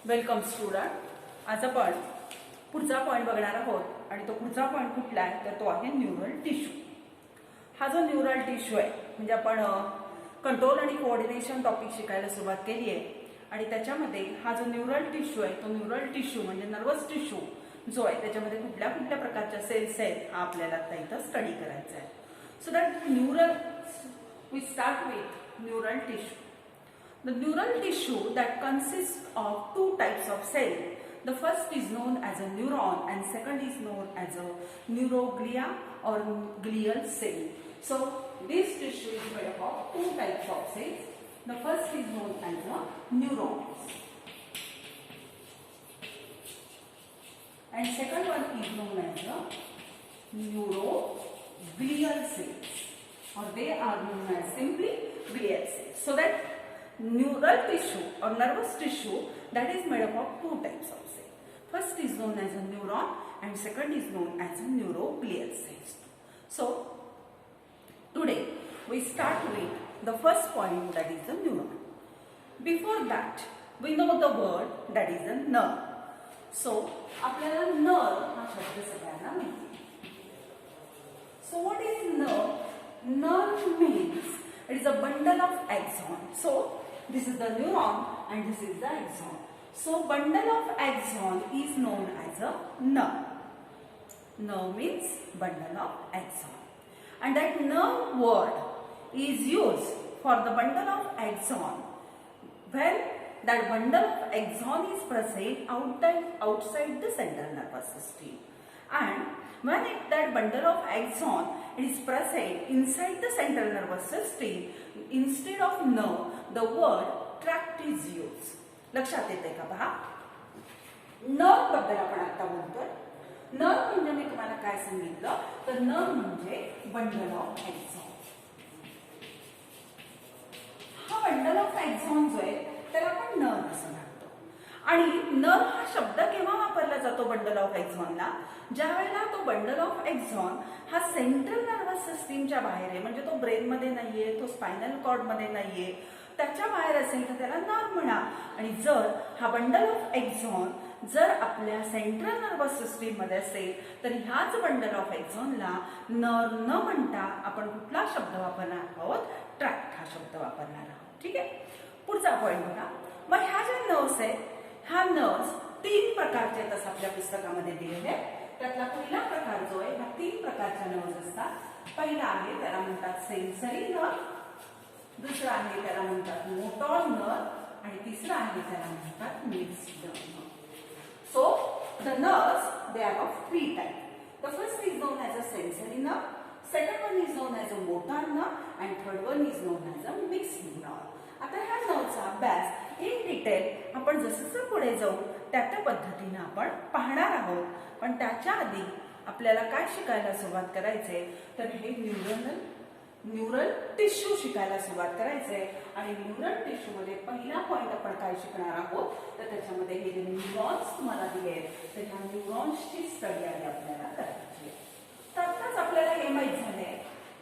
Welcome student. आज आपण पुढचा पॉइंट बघणार आहोत आणि तो पुढचा पॉइंट कुठला आहे तर तो आहे न्यूरल टिश्यू। हा जो न्यूरल टिश्यू आहे म्हणजे आपण कंट्रोल आणि कोऑर्डिनेशन टॉपिक शिकायला सुरुवात केली आहे आणि त्याच्यामध्ये हा जो न्यूरल टिश्यू आहे तो न्यूरल टिश्यू म्हणजे नर्वस टिश्यू जो आहे त्याच्यामध्ये कुठल्या कुठल्या प्रकारच्या सेल्स आहेत हा आपल्याला आता इथं स्टडी करायचा आहे। So that neural we start with neural tissue. The neural tissue that consists of two types of cell. The first is known as a neuron and second is known as a neuroglia or glial cell. So this tissue is made up of two types of cells. The first is known as a neurons and second one is known as a neuroglial cells or they are known as simply glial cells. So that neural tissue or nervous tissue that is made up of two types of cells. First is known as a neuron and second is known as a neuroglial cells. So today we start with the first point that is the neuron. Before that we know the word that is the nerve. So आपल्याला nerve हा शब्द सगळ्यांना माहिती आहे. So what is nerve? Nerve means it is a bundle of axon. So this is the neuron and this is the axon. So bundle of axon is known as a nerve. Nerve means bundle of axon. And that nerve word is used for the bundle of axon when that bundle of axon is present outside the central nervous system. And when that bundle of axon is present inside the central nervous system, instead of nerve, the word tract is used. लक्षात येते का पहा? Nerve बद्दल आपण आता बोलतोय। Nerve म्हणजे मी तुम्हाला काय सांगितलं तर नर्व म्हणजे बंडल ऑफ एक्सॉन। हा बंडल ऑफ एक्सॉन जो आहे त्याला आपण नर्व असं म्हणतो आणि नर्व हा शब्द केव्हा वापरला जातो बंडल ऑफ एक्सॉनला? ज्या वेळेला तो बंडल ऑफ एक्सॉन हा सेंट्रल नर्वस सिस्टीमच्या बाहेर आहे म्हणजे तो ब्रेन मध्ये नाहीये, तो स्पायनल कॉर्ड मध्ये नाहीये, त्याच्या बाहेर असेल तर त्याला नर्व म्हणा। आणि जर हा बंडल ऑफ एक्सॉन जर आपल्या सेंट्रल नर्वस सिस्टीम मध्ये असेल तर ह्याच बंडल ऑफ एक्सॉनला नर्व न म्हणता आपण कुठला शब्द वापरणार आहोत? ट्रॅक्ट हा शब्द वापरणार आहोत। ठीक आहे, पुढचा पॉइंट बघा। मग ह्या ज्या नर्व्स आहेत ह्या नर्व्स तीन प्रकारचे आहेत असं आपल्या पुस्तकामध्ये दिलेले आहे। त्यातला पहिला प्रकार जो आहे ह्या तीन प्रकारच्या नर्व्स असतात। पहिला आहे त्याला म्हणतात सेन्सरी नर्व, दुसरा आहे त्याला म्हणतात मोटॉर नर्व आणि तिसरा आहे त्याला म्हणतात mixed nerve. So the nerves they are of three type. The first is known as a sensory nerve, second one is known as a motor nerve and third one is known as a mixed nerve. आता ह्या नर्वचा अभ्यास in detail आपण जसं पुढे जाऊ त्या पद्धतीने आपण पाहणार आहोत, पण त्याच्या आधी आपल्याला काय शिकायला सुरुवात करायचे तर हे न्यूरल टिश्यू शिकायला सुरुवात करायचे। आणि न्यूरल टिश्यू मध्ये पहिला पॉइंट आपण काय शिकणार आहोत तर त्याच्यामध्ये हे जे न्यूरॉन्स तुम्हाला दिले आहेत तर ह्या न्यूरॉन्सची स्टडी आधी आपल्याला करायची। तर आताच आपल्याला हे माहित झालंय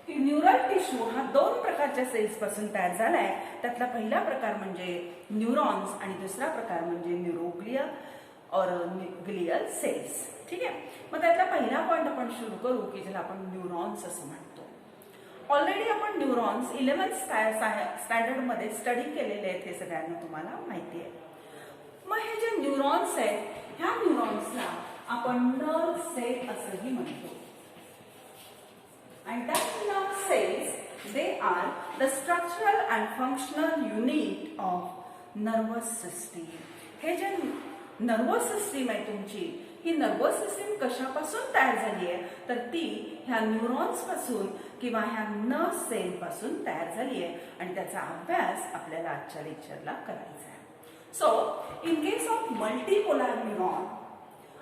की न्यूरल टिश्यू हा दोन प्रकारच्या सेल्स पासून तयार झालाय। त्यातला पहिला प्रकार म्हणजे न्यूरॉन्स आणि दुसरा प्रकार म्हणजे न्यूरोग्लिया और ग्लियल सेल्स। ठीक आहे, मग त्यातला पहिला पॉइंट आपण सुरू करू की ज्याला आपण न्यूरॉन्स असं म्हणतो। ऑलरेडी आपण न्यूरॉन्स 11th स्टँडर्ड मध्ये स्टडी केलेले आहेत, हे सगळ्यांना तुम्हाला माहिती आहे। मग हे जे न्यूरॉन्स आहेत ह्या न्यूरॉन्सला आपण नर्व सेल असंही म्हणतो। And that nerve cells, they are the structural and functional unit of nervous system. हे जे नर्वस सिस्टीम आहे तुमची ही नर्वस सिस्टीम कशापासून तयार झाली आहे तर ती ह्या न्यूरॉन्स पासून किंवा ह्या नर्व सेल पासून तयार झाली आहे आणि त्याचा अभ्यास आपल्याला आजच्या लेक्चरला करायचा आहे। So in case of multipolar neuron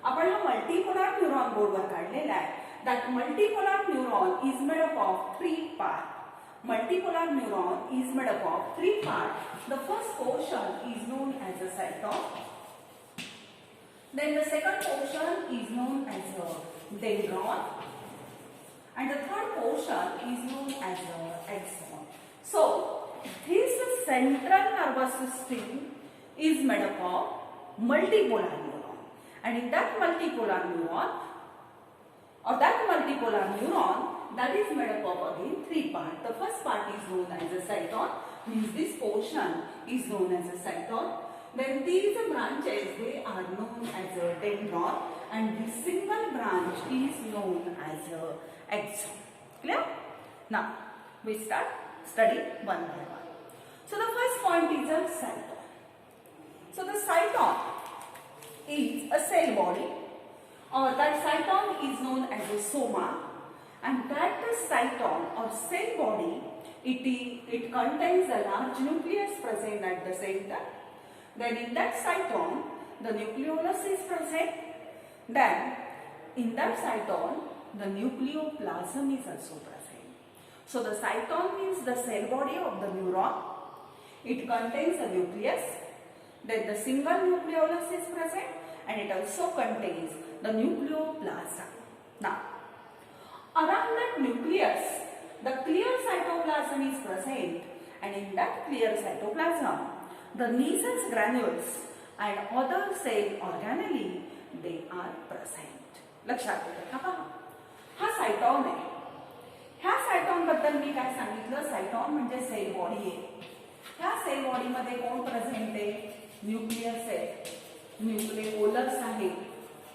आपण हा मल्टीपोलार न्यूरॉन बोर्डवर काढलेला आहे। That multipolar neuron is made up of three parts. Multipolar neuron is made up of three parts. The first portion is known as a cytoplasm. Then the second portion is known as a dendron. And the third portion is known as a axon. So, this central nervous system is made up of multipolar neuron. And in that multipolar neuron, that is made up of again three parts. The first part is known as a cyton, means this portion is known as a cyton. Then these branches, they are known as a dendron, and the single branch is known as a axon. Clear? Now we start study one by one. So the first point is a cyton. So the cyton is a cell body, or that cyton is known as a soma, and that cyton or cell body, it contains a large nucleus present at the center. Then in that cyton, the nucleolus is present. Then in that cyton, the nucleoplasm is also present. So the cyton means the cell body of the neuron. It contains a nucleus. Then the single nucleolus is present, and it also contains the nucleoplasm. Now, around that nucleus, the clear cytoplasm is present, and in that clear cytoplasm, the Neissel's granules and other cell organelle, they are present. लक्षात ठेवा पहा, हा सायटॉन आहे. ह्या सायटॉन बद्दल मी काय सांगितलं, सायटॉन म्हणजे सेल बॉडी आहे. ह्या सेल बॉडी मध्ये कोण प्रेझेंट आहे, न्यूक्लियस आहे, न्यूक्लिओलस आहे,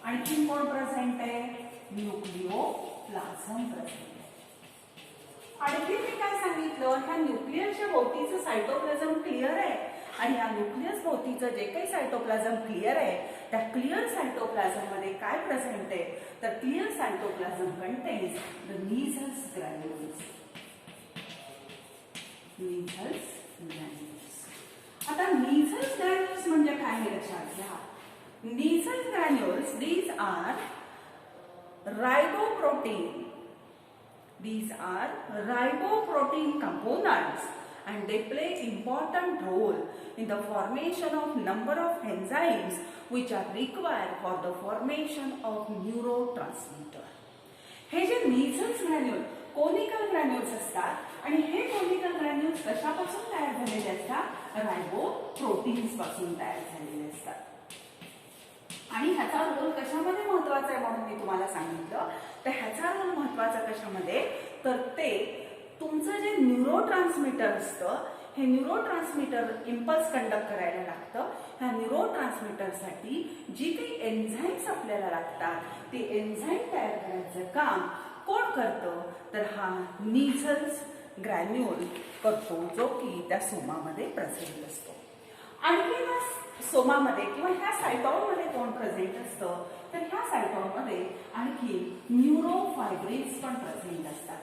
आणखी कोण प्रेझेंट आहे, न्यूक्लिओप्लाझम प्रेझेंट आहे. आणखी मी काय सांगितलं, ह्या न्यूक्लियसच्या भोवतीचं सायटोप्लाझम क्लिअर आहे, आणि या न्यूक्लियस भोवतीचं जे काही सायटोप्लाझम क्लिअर आहे, त्या क्लिअर सायटोप्लाझम मध्ये काय प्रेझेंट आहे, तर clear cytoplasm contains the Neissel's granules. Neissel's granules. आता Neissel's granules म्हणजे काय हे लक्षात घ्या. Neissel's granules, these are riboprotein. These are riboprotein components, and they play important role in the formation of number of enzymes which are required for the formation of neurotransmitter. हे जे Neissel's granule conical granules असतात, आणि हे conical granules कशापासून तयार झालेले असतात, रायबोप्रोटीन्स पासून तयार झालेले असतात. आणि ह्याचा रोल कशामध्ये महत्त्वाचा आहे म्हणून मी तुम्हाला सांगितलं. तर ह्याचा रोल महत्त्वाचा कशामध्ये, तर ते तुमचं जे न्यूरोट्रान्समीटर असतं, हे न्यूरोट्रान्समीटर इम्पल्स कंडक्ट करायला लागतं. ह्या न्यूरोट्रान्समीटरसाठी जी काही एन्झाईम्स आपल्याला लागतात, ते एन्झाईम तयार करायचं काम कोण करतं, तर हा Neissel's ग्रॅन्युल करतो, जो की त्या सोमामध्ये प्रेझेंट असतो. आणखी या सोमामध्ये किंवा ह्या सायटॉनमध्ये कोण प्रेझेंट असतं, तर ह्या सायटॉनमध्ये आणखी न्यूरोफायब्रिल्स पण प्रेझेंट असतात.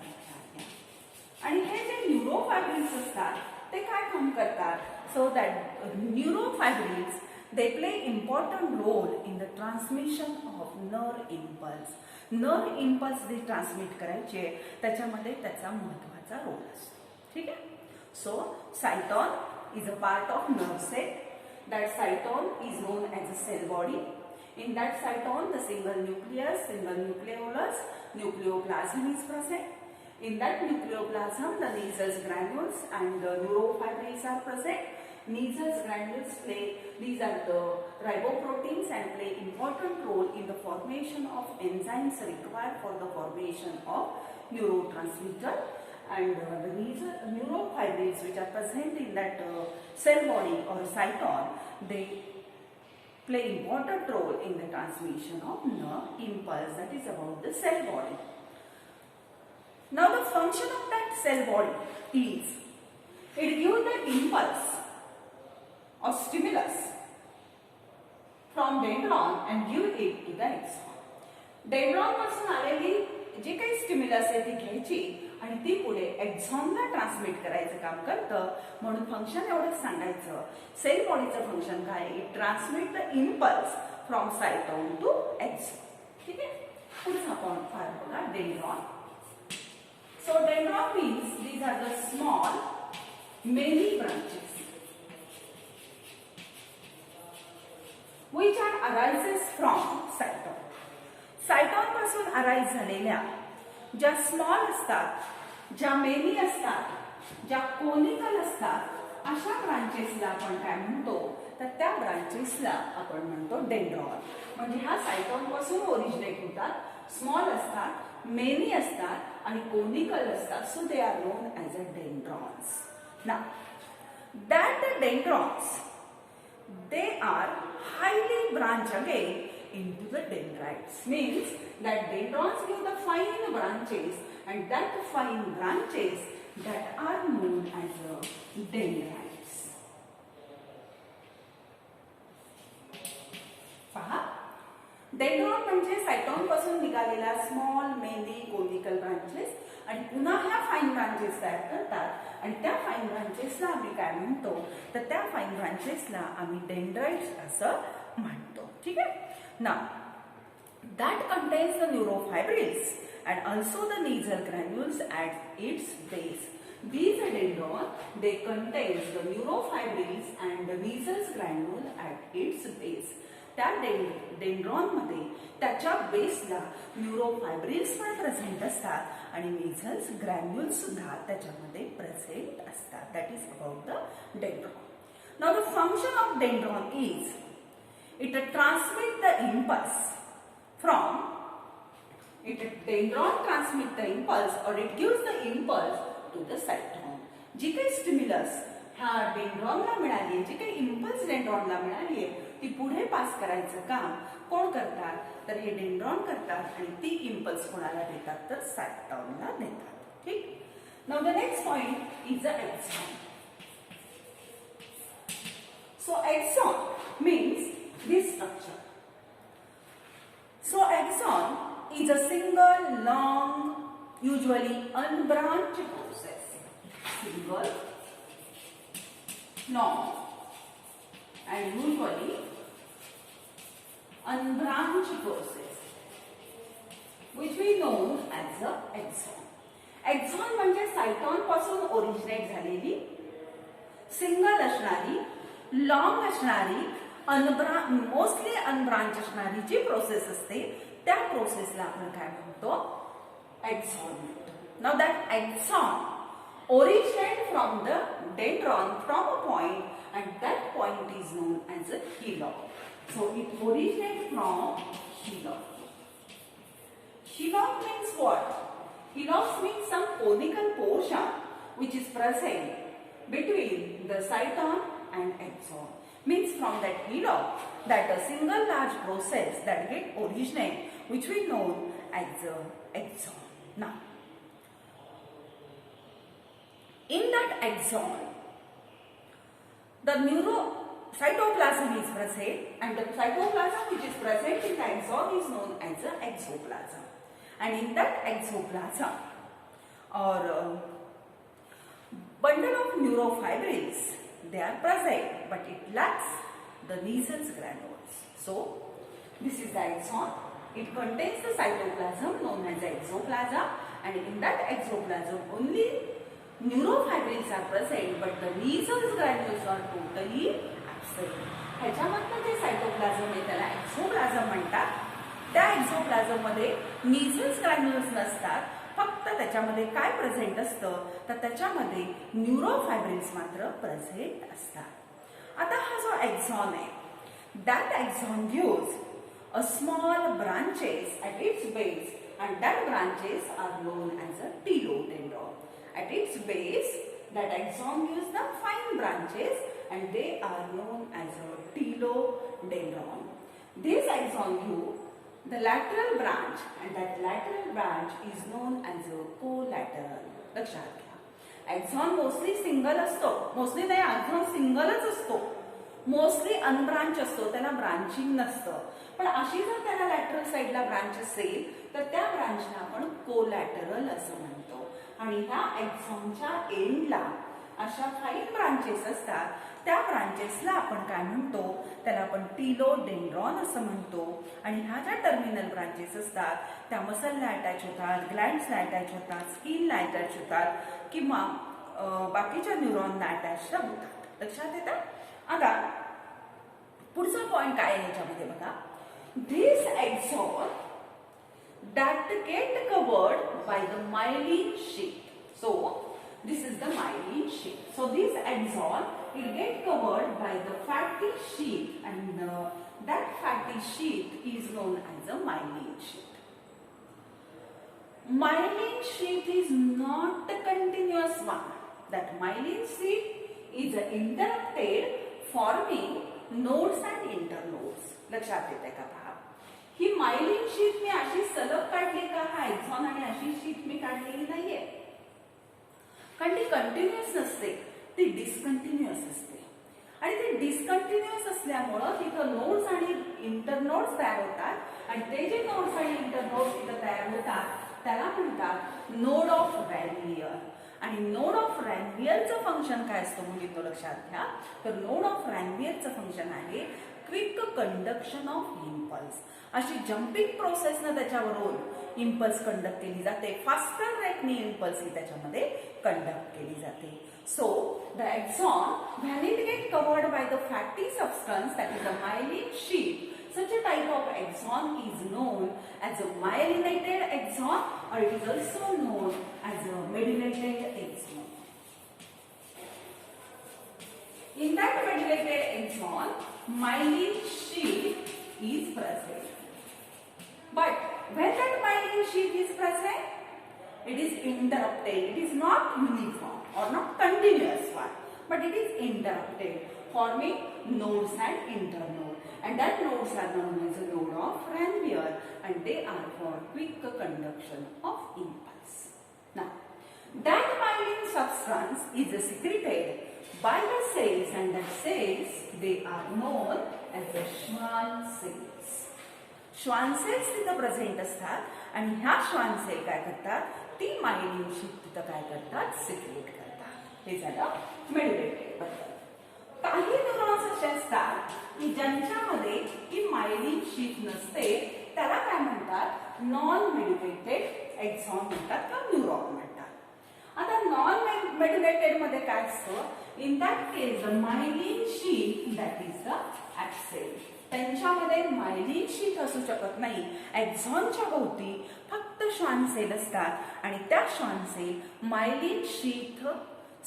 आणि हे जे न्यूरोफायब्रिल्स असतात, ते काय काम करतात, so that neurofibrils they play important role in the transmission of nerve impulse. nerve impulse जे ट्रान्समिट करायचे, त्याच्यामध्ये त्याचा महत्त्वाचा रोल असतो. ठीक आहे. So cyton is a part of nerve cell. that cyton is known as a cell body. In that cyton, the single nucleus, single nucleolus, nucleoplasm is present. In that nucleoplasm, the Neissel's granules and the neurofibrils are present. Neissel's granules these are the riboproteins and play important role in the formation of enzymes required for the formation of neurotransmitter. And the neurofibrils which are present in that cell body or cyton, they play important role in the transmission of nerve impulse, that is about the cell body. Now the function of that cell body is, it gives the impulse or stimulus from dendron and give it to the axon. Dendron पासून आलेली जी काही stimulus आहे ती घ्यायची आणि ती पुढे एक्झॉनला transmit करायचं काम करतं. म्हणून फंक्शन एवढंच सांगायचं, सेल बॉडीचं फंक्शन काय, it transmit the impulse from cyton to axon. ठीक आहे. पुढचा पॉइंट फार बघा, dendron. So dendron means these are the small many branches which are arises from cyton. Cyton पासून अराइज झालेल्या ज्या स्मॉल असतात, ज्या मेनी असतात, ज्या कोनिकल असतात, अशा ब्रांचेसला आपण काय म्हणतो, तर त्या ब्रांचेसला आपण म्हणतो डेंड्रॉन. म्हणजे ह्या सायटॉन पासून ओरिजिनेट होतात, स्मॉल असतात, मेनी असतात आणि कोनिकल असतात. So they are non as a dendrons. Now that the dendrons, they are highly branch again into the dendrites. Means that dendrons give the fine branches, and that fine branches that are known as dendrites. पहा, dendron म्हणजे सायटॉन पासून निघालेला small many conical branches आणि पुन्हा ह्या fine branches तयार करतात आणि त्या फाईन ब्रांचेसला आम्ही काय म्हणतो तर त्या फाईन ब्रांचेसला आम्ही डेंड्राइट्स असं म्हणतो. ठीक आहे ना. That contains the neurofibrils and also the Nissl granules at its base. These dendron, they contains the neurofibrils and the Nizel's granule at its base. त्या डेंड्रॉन मध्ये त्याच्या बेसला न्यूरोफायब्रिल्स पण प्रेझेंट असतात आणि नीझल्स ग्रॅन्युल्स सुद्धा त्याच्यामध्ये प्रेझेंट असतात. That is about the dendron. Now the function of dendron is it transmit the impulse from dendron transmit the impulse और it gives the impulse to the cyton. जी काही स्टिम्युलस ह्या डेंड्रॉनला मिळाली, जी काही इम्पल्स डेंड्रॉनला मिळाली आहे ती पुढे पास करायचं काम कोण करतात तर हे डेंड्रॉन करतात आणि ती इम्पल्स कोणाला देतात तर सायटॉनला देतात. ठीक. Now the next point is the axon. So axon means this structure. So axon is a single long usually unbranched process. Single, long and usually unbranched process which we know as a axon. Axon म्हणजे सायटॉन पासून originate झालेली, single असणारी, long असणारी, mostly unbranch असणारी जी process असते त्या प्रोसेसला आपण काय म्हणतो axon. Now that axon originates from the dendron from a point and that point is known as a hillock. So it originates from hillock. Hillock means what? Hillock means some conical portion which is present between the cyton and axon. Means from that hillock that a single large process that get originate which we know as a axon. Now, in that axon, the neurocytoplasm is present and the cytoplasm which is present in the axon is known as the exoplasm. And in that exoplasm or bundle of neurofibrils, they are present but it lacks the Nizel's granules. So, this is the axon. It contains the cytoplasm known as the exoplasm and in that exoplasm only neurofibrils are present but the Nizel's granules are totally absent. ह्याच्यामधलं जे cytoplasm आहे त्याला एक्सोप्लाझम म्हणतात. त्या एक्सोप्लाझम मध्ये Nizel's granules नसतात, फक्त त्याच्यामध्ये काय प्रेझेंट असतं तर त्याच्यामध्ये न्यूरोफायब्रिल्स मात्र प्रेझेंट असतात. आता हा जो एक्सॉन आहे that axon gives a small branches at its base and that branches are known as a telodendron. At its base that axon gives the fine branches and they are known as a telodendron. This axon gives the lateral branch and that lateral branch is known as a collateral. लक्षात घ्या. Axon mostly single असतो, mostly नाही axon सिंगलच असतो, mostly unbranch असतो, त्याला branching नसतं. पण अशी जर त्याला लॅटरल साइडला ब्रांच असेल तर त्या ब्रांचला आपण कोलॅटरल असं म्हणतो. आणि ह्या एक्सॉनच्या एंडला अशा फाईन ब्रांचेस असतात, त्या ब्रांचेसला आपण काय म्हणतो त्याला आपण टीलोडेंड्रॉन असं म्हणतो. आणि ह्या ज्या टर्मिनल ब्रांचेस असतात त्या मसलला अटॅच होतात, ग्लँड्सला अटॅच होतात, स्किनला अटॅच होतात किंवा बाकीच्या न्यूरॉनला अटॅच होतात. लक्षात येतं. आता पुढचा पॉइंट काय आहे याच्यामध्ये बघा. This axon that get covered by the myelin sheath. So this is the myelin sheath. So this axon it get covered by the fatty sheath, and that fatty sheath is known as a myelin sheath. Myelin sheath is not a continuous one. That myelin sheath is interrupted, forming nodes and internodes. लक्षात येते का पहा. ही myelin sheet मी अशी सलग काढली का, हा एक्झॉन आणि अशी शीट मी काढलेली नाहीये, कारण ती कंटिन्युअस नसते, ती डिस्कंटिन्युअस असते. आणि ती डिस्कंटिन्युअस असल्यामुळं तिथं नोड्स आणि इंटरनोड्स तयार होतात, आणि ते जे नोड्स आणि इंटरनोड्स तिथं तयार होतात त्याला म्हणतात नोड ऑफ रॅनव्हियर. आणि नोड ऑफ रॅनव्हियरचं फंक्शन काय असतं मुलींनो लक्षात घ्या. तर नोड ऑफ रॅनव्हियरचं फंक्शन आहे क्विक कंडक्शन ऑफ इम्पल्स. अशी जम्पिंग प्रोसेसनं त्याच्यावरून इम्पल्स कंडक्ट केली जाते, फास्टर रेटनी इम्पल्स ही त्याच्यामध्ये कंडक्ट केली जाते. So the axon when it get covered by the fatty substance that is the myelin sheet, such a type of axon is known as a myelinated axon, or it is also known as a mediated axon. In that mediated axon, myelin sheath is present. But when that myelin sheath is present, it is interrupted. It is not uniform or not continuous one, but it is interrupted, forming nodes and internodes. And that nodes are known as a node of Ranvier, and they are for quick conduction of impulse. Now, that myelin substance is secreted by the cells, and the cells, they are known as the Schwann cells. Schwann cells तिथं present असतात, आणि ह्या Schwann cell काय करतात, ती myelin sheath तिथं काय करतात, सिक्रेट करतात. हे झालं मेडिएटेड बद्दल. काही न्यूरॉन्स असे असतात की ज्यांच्यामध्ये ही मायलिन शीट नसते, त्याला काय म्हणतात, नॉन मेडिएटेड एक्झॉन म्हणतात किंवा न्यूरॉन म्हणतात. आता नॉन मेडिएटेड मध्ये काय असतं, in that case the myelin sheet that is the axle. त्यांच्यामध्ये मायलिन शीट असू शकत नाही, एक्झॉनच्या भोवती फक्त श्वान सेल असतात, आणि त्या Schwann cell myelin sheet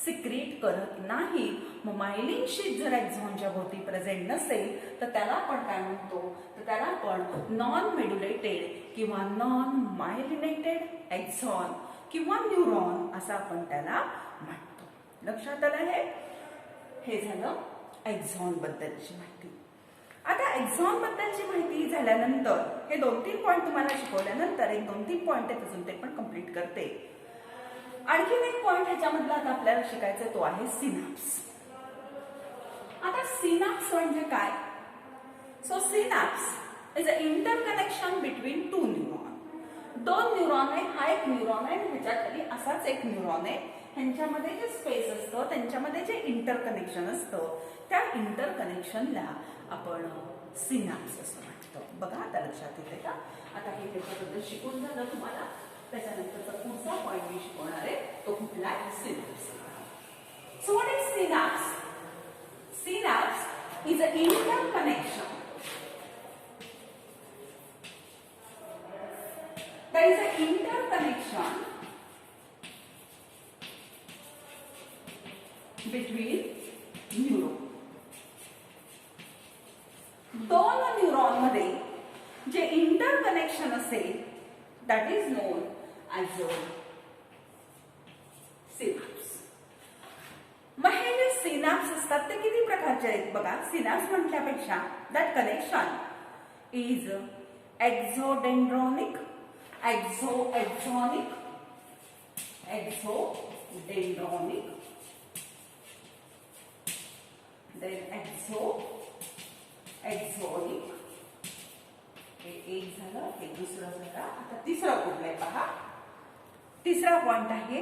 secret करत नाही. मग मायलिन शीट जर एक्झॉनच्या भोवती प्रेझेंट नसेल तर त्याला आपण काय म्हणतो, तर त्याला आपण नॉन मेड्युलेटेड किंवा नॉन मायलिनेटेड एक्झॉन किंवा न्यूरॉन असं आपण त्याला म्हणतो. लक्षात आलं हे झालं एक्झॉन बद्दलची माहिती. आता एक्झॉन बद्दलची माहिती झाल्यानंतर हे 2-3 पॉइंट तुम्हाला शिकवल्यानंतर एक 2-3 पॉइंट आहेत अजून, ते पण कंप्लीट करते. आणखीन एक पॉइंट ह्याच्यामधला आता आपल्याला शिकायचा तो आहे सिनॅप्स. आता सिनॅप्स म्हणजे काय, so synapse is a interconnection between two neuron. दोन न्यूरॉन आहे, हा एक न्यूरॉन आहे, ह्याच्या खाली असाच एक न्यूरॉन आहे. ह्यांच्यामध्ये जे स्पेस असतं, त्यांच्यामध्ये जे इंटरकनेक्शन असतं, त्या इंटरकनेक्शनला आपण सिनॅप्स असं म्हणतो. बघा आता लक्षात येते का. आता हे त्याच्याबद्दल शिकून झालं तुम्हाला, त्याच्यानंतरचा पुढचा पॉइंट मी शिकवणार आहे तो कुठला आहे, synapse. So what is synapse? Synapse is a interconnection. There is an interconnection between neuron. दोन न्यूरॉन मध्ये जे इंटरकनेक्शन असेल that is known as synapse. मग हे जे सिनॅप्स असतात ते किती प्रकारचे आहेत बघा. सिनॅप्स म्हटल्यापेक्षा that connection is एक्झोडेंड्रॉनिक, एक्झोडेंड्रॉनिक, then exonic. एक झालं, एक दुसरं झालं. आता तिसरा कुठला आहे पहा. तिसरा पॉइंट आहे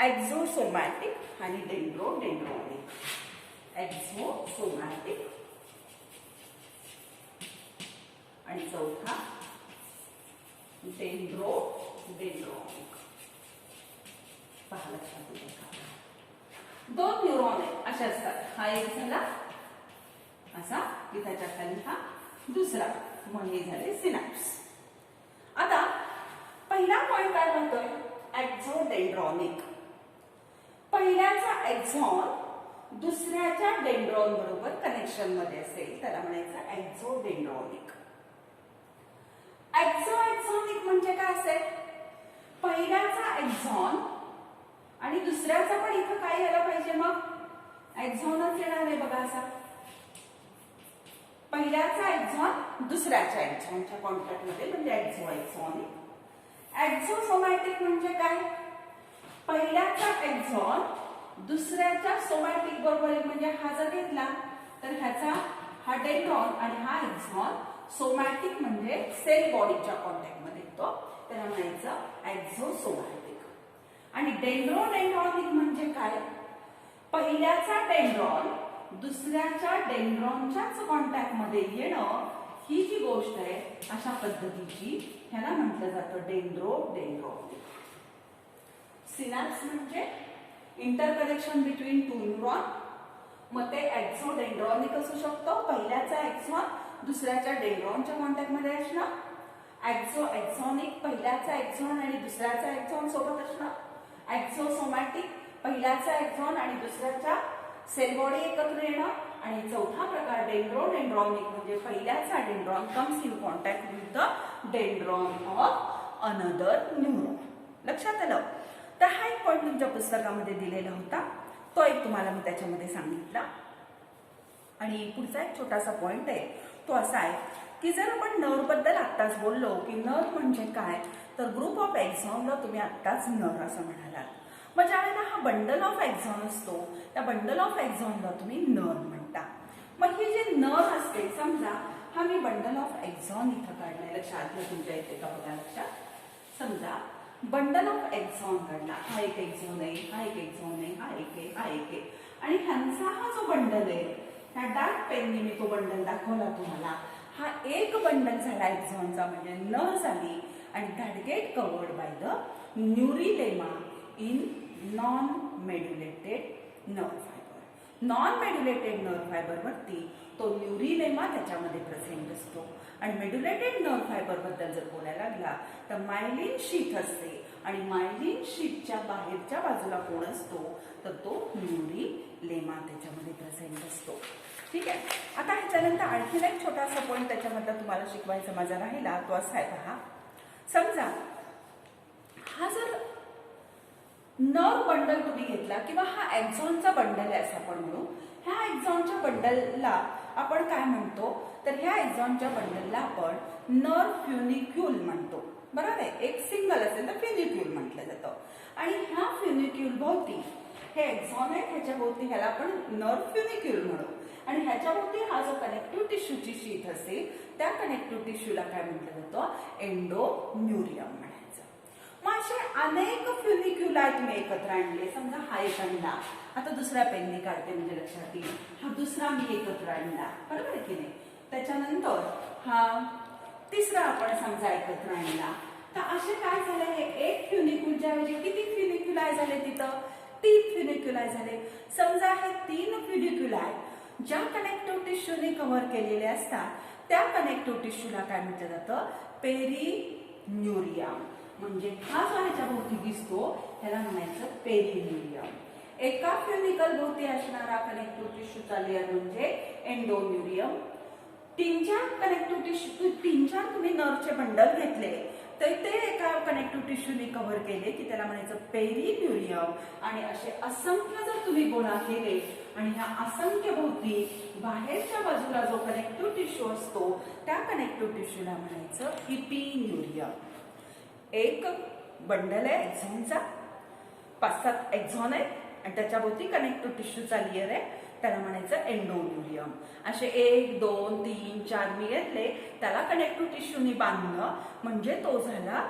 एक्झोसोमॅटिक आणि डेंड्रोडेंड्रॉनिक. एक्झोसोमॅटिक आणि चौथा डेंड्रोडेंड्रॉनिक. पहा लक्षात येईल का. दोन न्यूरॉन आहेत असे असतात. हा एक झाला असा, इथाच्या खाली हा दुसरा, मग हे झाले सिनॅप्स. आता पहिला पॉइंट काय म्हणतोय, एक्झोडेंड्रॉनिक. पहिल्याचा एक्झॉन दुसऱ्याच्या डेंड्रॉन बरोबर कनेक्शन मध्ये असेल त्याला म्हणायचं एक्झोडेंड्रॉनिक. एक्झोएक्झॉनिक म्हणजे काय असेल? पहिल्याचा एक्झॉन आणि दुसऱ्याचा पण इथं काय यायला पाहिजे, मग एक्झॉनच येणार आहे बघा असा. पहिल्याचा एक्झॉन दुसऱ्याच्या एक्झॉनच्या कॉन्टॅक्ट मध्ये म्हणजे एक्झोएक्झॉनिक. एक्झोसोमॅटिक म्हणजे काय? पहिल्याचा एक्झॉन दुसऱ्याच्या सोमॅटिक बरोबर, म्हणजे हा जर घेतला तर ह्याचा हा डेंड्रॉन आणि हा एक्झॉन सोमॅटिक म्हणजे सेल बॉडीच्या कॉन्टॅक्ट मध्ये येतो, त्याला म्हणायचं एक्झोसोमॅटिक. आणि डेंड्रोडेंड्रॉनिक म्हणजे काय? पहिल्याचा डेंड्रॉन दुसऱ्याच्या डेंड्रॉनच्याच कॉन्टॅक्ट मध्ये येणं, ही जी गोष्ट आहे अशा पद्धतीची ह्याला म्हटलं जातं डेंड्रोडेंड्रॉनिक. सिनॅप्स म्हणजे इंटरकनेक्शन बिटवीन टू न्यूरॉन, मग ते एक्झोडेंड्रॉनिक असू शकतो. पहिल्याचा एक्झॉन दुसऱ्याच्या डेंड्रॉनच्या कॉन्टॅक्ट मध्ये असणं. एक्झोएक्झॉनिक पहिल्याचा एक्झॉन आणि दुसऱ्याचा एक्झॉन सोबत असणं. एक्झोसोमॅटिक पहिल्याचा एक्झॉन आणि दुसऱ्याच्या सेल बॉडी एकत्र येणं. आणि चौथा प्रकार डेंड्रोडेंड्रॉनिक म्हणजे पहिल्याचा dendron comes in contact with the dendron of another neuron. लक्षात आलं? तर हा एक पॉईंट तुमच्या पुस्तकामध्ये दिलेला होता, तो एक तुम्हाला मी त्याच्यामध्ये सांगितला. आणि पुढचा एक छोटासा पॉइंट आहे तो असा आहे की जर आपण नर्व बद्दल आत्ताच बोललो की नर्व म्हणजे काय, तर ग्रुप ऑफ एक्झॉनला तुम्ही आत्ताच नर्व असं म्हणालात. मग ज्यावेळेला हा बंडल ऑफ एक्झॉन असतो त्या बंडल ऑफ एक्झॉनला तुम्ही नर्व म्हणता. मग ही जे नर्व असते, समजा हा मी बंडल ऑफ एक्झॉन इथं काढलाय, लक्षात घ्या तुमच्या इथे का बघा लक्षात. समजा बंडल ऑफ एक्झॉन काढला, हा एक एक्झॉन आहे, हा एक एक्झॉन आहे, हा एक आहे, हा एक आहे. आणि ह्यांचा हा जो बंडल आहे, ह्या डार्क पेनने मी तो बंडल दाखवला तुम्हाला. हा एक बंडल झाला एक्झॉनचा म्हणजे नर्व झाली. आणि that get covered by the neurilemma in non medullated nerve fibre. Non medullated nerve fibre वरती तो न्यूरिलेमा त्याच्यामध्ये प्रेझेंट असतो. आणि मेड्युलेटेड नर्व फायबर बद्दल जर बोलायला लागला तर मायलिन शीथ असते. आणि मायलिन शीथच्या बाहेरच्या बाजूला कोण असतो, तर तो न्यूरिलेमा त्याच्यामध्ये प्रेझेंट असतो. ठीक आहे. आता ह्याच्यानंतर आणखीन एक छोटासा पॉईंट त्याच्यामध्ये तुम्हाला शिकवायचा माझा राहिला, तो असा आहे पहा. समजा हा जर नर्व बंडल तुम्ही घेतला किंवा हा एक्झॉनचा बंडल आहे असं आपण म्हणू. ह्या एक्झॉनच्या बंडलला आपण काय म्हणतो, तर ह्या एक्झॉनच्या बंडलला आपण नर्व फ्युनिक्यूल म्हणतो. बरोबर आहे. एक सिंगल असेल तर फ्युनिक्यूल म्हटलं जातं. आणि ह्या फ्युनिक्यूल भोवती हे एक्झॉन आहे, ह्याच्या भोवती ह्याला आपण नर्व फ्युनिक्यूल म्हणू. आणि ह्याच्या भोवती हा जो कनेक्टिव्ह टिश्यूची शीथ असेल त्या कनेक्टिव्ह टिश्यूला काय म्हटलं जातं, एंडोन्यूरियम म्हणायचं. मग असे अनेक फ्युनिक्युला तुम्ही एकत्र आणले. समजा हा एक आणला, आता दुसऱ्या पेनने काढते म्हणजे लक्षात येईल. हा दुसरा मी एकत्र आणला, बरोबर आहे की नाही. त्याच्यानंतर हा तिसरा आपण समजा एकत्र आणला. तर असे काय झाले, हे एक फ्युनिक्यूलच्या ऐवजी किती फ्युनिक्युलाय झाले, तिथं 3 फ्युनिक्युलाय झाले. समजा हे 3 फ्युनिक्युलाय ज्या कनेक्टिव्ह टिश्यूने कव्हर केलेले असतात त्या कनेक्टिव्ह टिश्यूला काय म्हटलं जातं, पेरिन्यूरियम. म्हणजे हा जो ह्याच्या भोवती दिसतो त्याला म्हणायचं पेरिन्यूरियम. एका फ्युनिकल भोवती असणारा कनेक्टिव्ह टिश्यूचा लेअर म्हणजे एंडोन्यूरियम. 3-4 कनेक्टिव्ह टिश्यू, 3-4 तुम्ही नर्वचे बंडल घेतले तर ते एका कनेक्टिव्ह टिश्यूने कव्हर केले की त्याला म्हणायचं पेरिन्यूरियम. आणि असे असंख्य जर तुम्ही गोळा केले आणि ह्या असंख्य भोवती बाहेरच्या बाजूला जो कनेक्टिव्ह टिश्यू असतो त्या कनेक्टिव्ह टिश्यूला म्हणायचं इपिन्यूरियम. एक बंडल आहे एक्झॉनचा, 5-7 एक्झॉन आहे आणि त्याच्या भोवती कनेक्टिव्ह टिश्यूचा लेअर आहे, त्याला म्हणायचं एंडोन्यूरियम. असे 1, 2, 3, 4 मी घेतले, त्याला कनेक्टिव्ह टिश्यूनी बांधणं म्हणजे तो झाला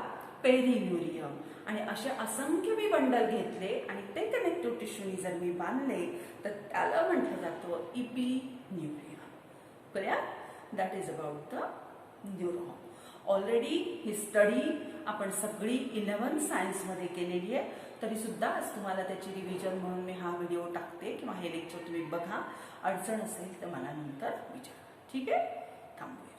पेरिन्यूरियम. आणि असे असंख्य मी बंडल घेतले आणि ते कनेक्टिव्ह टिश्यूनी जर मी बांधले तर त्याला म्हटलं जातं इपिन्यूरियम. कळलं? That is about the neuron. Already he study आपण सगळी 11 सायन्समध्ये केलेली आहे, तरी सुद्धा आज तुम्हाला त्याची रिव्हिजन म्हणून मी हा व्हिडिओ टाकते किंवा हे लेक्चर तुम्ही बघा. अडचण असेल तर मला नंतर विचारा. ठीक आहे. थांबूया.